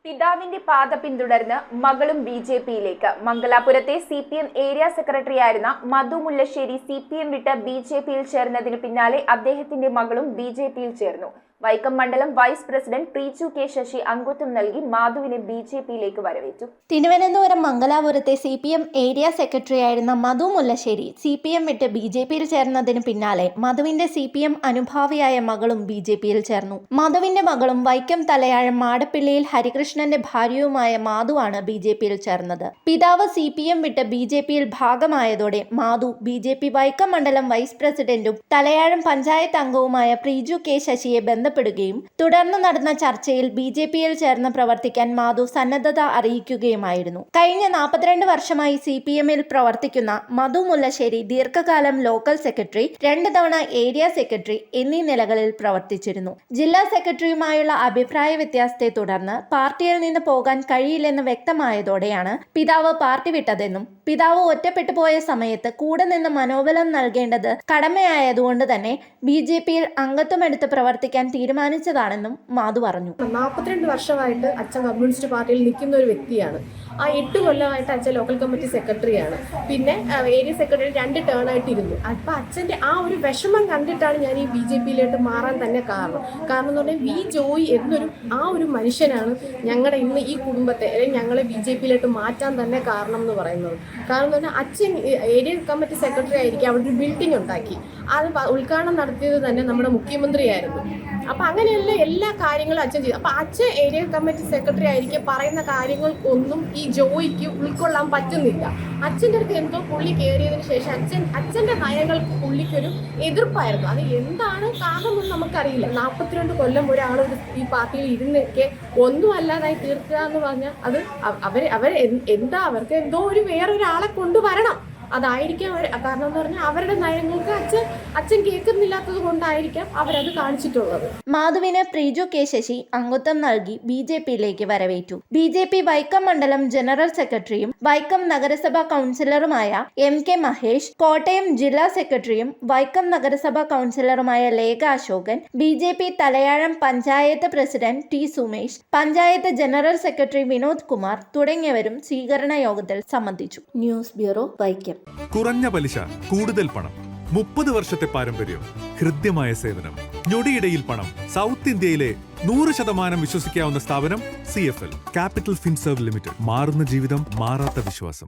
പിതാവിന്റെ പാത പിന്തുടർന്ന് മകളും ബി.ജെ.പിയിലേക്ക്. മംഗലാപുരത്തെ സി.പി.എം ഏരിയ സെക്രട്ടറിയായിരുന്ന മധു മുല്ലശ്ശേരി സി.പി.എം വിട്ട് ബി.ജെ.പിയിൽ ചേർന്നതിന് പിന്നാലെ അദ്ദേഹത്തിന്റെ മകളും ബി.ജെ.പിയിൽ ചേർന്നു. വൈക്കം മണ്ഡലം vice president Preeju K Sasi അംഗത്വം നൽകി മാധുവിനെ ബി.ജെ.പിയിലേക്ക് വരവേറ്റു. തിരുവനന്തപുരം മംഗലാപുരത്തെ സി.പി.എം ഏരിയ സെക്രട്ടറിയായിരുന്ന മധു മുല്ലശ്ശേരി സി.പി.എം വിട്ട് ബി.ജെ.പിയിൽ ചേർന്നതിന് പിന്നാലെ മധുവിന്റെ സി.പി.എം അനുഭാവിയായ മകളും ബി.ജെ.പിയിൽ ചേർന്നു. മധുവിന്റെ മകളും വൈക്കം തലയാഴം മാടപ്പിള്ളിയിൽ ഹരികൃഷ്ണന്റെ ഭാര്യയുമായ മാധുവാണ് ബി.ജെ.പിയിൽ ചേർന്നത്. പിതാവ് സി.പി.എം വിട്ട് ബി.ജെ.പിയിൽ ഭാഗമായതോടെ മാധു ബി.ജെ.പി വൈക്കം മണ്ഡലം വൈസ് പ്രസിഡന്റും തലയാഴം പഞ്ചായത്ത് അംഗവുമായ പ്രീജു കെ ശശിയെ ബന്ധപ്പെടുകയും തുടർന്ന് നടന്ന ചർച്ചയിൽ ബി.ജെ.പിയിൽ ചേർന്ന് പ്രവർത്തിക്കാൻ മാധു സന്നദ്ധത അറിയിക്കുകയുമായിരുന്നു. കഴിഞ്ഞ 42 വർഷമായി സി.പി.എമ്മിൽ പ്രവർത്തിക്കുന്ന മധു മുല്ലശ്ശേരി ദീർഘകാലം ലോക്കൽ സെക്രട്ടറി, 2 തവണ ഏരിയ സെക്രട്ടറി എന്നീ നിലകളിൽ പ്രവർത്തിച്ചിരുന്നു. ജില്ലാ സെക്രട്ടറിയുമായുള്ള അഭിപ്രായ വ്യത്യാസത്തെ തുടർന്ന് പാർട്ടിയിൽ നിന്ന് പോകാൻ കഴിയില്ലെന്ന് വ്യക്തമായതോടെയാണ് പിതാവ് പാർട്ടി വിട്ടതെന്നും പിതാവ് ഒറ്റപ്പെട്ടു പോയ സമയത്ത് കൂടെ നിന്ന് മനോബലം നൽകേണ്ടത് കടമയായതുകൊണ്ട് തന്നെ ബി.ജെ.പിയിൽ അംഗത്വമെടുത്ത് പ്രവർത്തിക്കാൻ തീരുമാനിച്ചതാണെന്നും മാധു പറഞ്ഞു. 42 വർഷമായിട്ട് അച്ഛൻ കമ്മ്യൂണിസ്റ്റ് പാർട്ടിയിൽ നിൽക്കുന്ന ഒരു വ്യക്തിയാണ്. ആ 8 കൊല്ലമായിട്ട് അച്ഛൻ ലോക്കൽ കമ്മിറ്റി സെക്രട്ടറിയാണ്. പിന്നെ ഏരിയ സെക്രട്ടറി 2 ടേൺ ആയിട്ടിരുന്നു. അപ്പം അച്ഛൻ്റെ ആ ഒരു വിഷമം കണ്ടിട്ടാണ് ഞാൻ ഈ ബി.ജെ.പിയിലോട്ട് മാറാൻ തന്നെ കാരണം എന്ന് പറഞ്ഞാൽ വി ജോയി എന്നൊരു ഒരു മനുഷ്യനാണ് ഞങ്ങളുടെ ഇന്ന് ഈ കുടുംബത്തെ അല്ലെങ്കിൽ ഞങ്ങളെ ബി.ജെ.പിയിലോട്ട് മാറ്റാൻ തന്നെ കാരണം എന്ന് പറയുന്നത്. കാരണം എന്ന് പറഞ്ഞാൽ അച്ഛൻ ഏരിയ കമ്മിറ്റി സെക്രട്ടറി ആയിരിക്കും, അവിടെ ഒരു ബിൽഡിംഗ് ഉണ്ടാക്കി. അത് ഉദ്ഘാടനം നടത്തിയത് തന്നെ നമ്മുടെ മുഖ്യമന്ത്രിയായിരുന്നു. അപ്പം അങ്ങനെയുള്ള എല്ലാ കാര്യങ്ങളും അച്ഛൻ ചെയ്തു. അപ്പം അച്ഛൻ ഏരിയ കമ്മിറ്റി സെക്രട്ടറി ആയിരിക്കും പറയുന്ന കാര്യങ്ങൾക്കൊന്നും ഈ ജോയിക്ക് ഉൾക്കൊള്ളാൻ പറ്റുന്നില്ല. അച്ഛൻ്റെ അടുത്ത് എന്തോ പുള്ളി കയറിയതിന് ശേഷം അച്ഛൻ്റെ നയങ്ങൾക്ക് പുള്ളിക്കൊരു എതിർപ്പായിരുന്നു. അത് എന്താണ് കാരണമൊന്നും നമുക്കറിയില്ല. 42 കൊല്ലം ഒരാൾ ഈ പാർട്ടിയിൽ ഇരുന്നൊക്കെ ഒന്നും അല്ലാതായി തീർക്കുക എന്ന് പറഞ്ഞാൽ അത് അവർക്ക് എന്തോ വേറൊരാളെ കൊണ്ടുവരണം. അതായിരിക്കാം കാരണം എന്ന് പറഞ്ഞാൽ അവരുടെ നയങ്ങൾക്ക് അച്ഛൻ കേൾക്കുന്നില്ലാത്തത് കൊണ്ടായിരിക്കാം അവരത് കാണിച്ചിട്ടുള്ളത്. മാധുവിന് പ്രീജു കെ ശശി അംഗത്വം നൽകി ബി.ജെ.പിയിലേക്ക് വരവേറ്റു. ബി.ജെ.പി വൈക്കം മണ്ഡലം ജനറൽ സെക്രട്ടറിയും വൈക്കം നഗരസഭാ കൗൺസിലറുമായ എം.കെ. മഹേഷ്, കോട്ടയം ജില്ലാ സെക്രട്ടറിയും വൈക്കം നഗരസഭാ കൗൺസിലറുമായ Lekha Ashokan, BJP Thalayazham panchayat president T Sumesh, panchayat general secretary Vinod Kumar തുടങ്ങിയവരും സ്വീകരണ യോഗത്തിൽ സംബന്ധിച്ചു. News bureau, Vaikom. കുറഞ്ഞ പലിശ, കൂടുതൽ പണം, 30 വർഷത്തെ പാരമ്പര്യം, ഹൃദ്യമായ സേവനം, ഞൊടിയിടയിൽ പണം. സൗത്ത് ഇന്ത്യയിലെ 100% വിശ്വസിക്കാവുന്ന സ്ഥാപനം CFL, ക്യാപിറ്റൽ ഫിൻസർവ് ലിമിറ്റഡ്. മാറുന്ന ജീവിതം, മാറാത്ത വിശ്വാസം.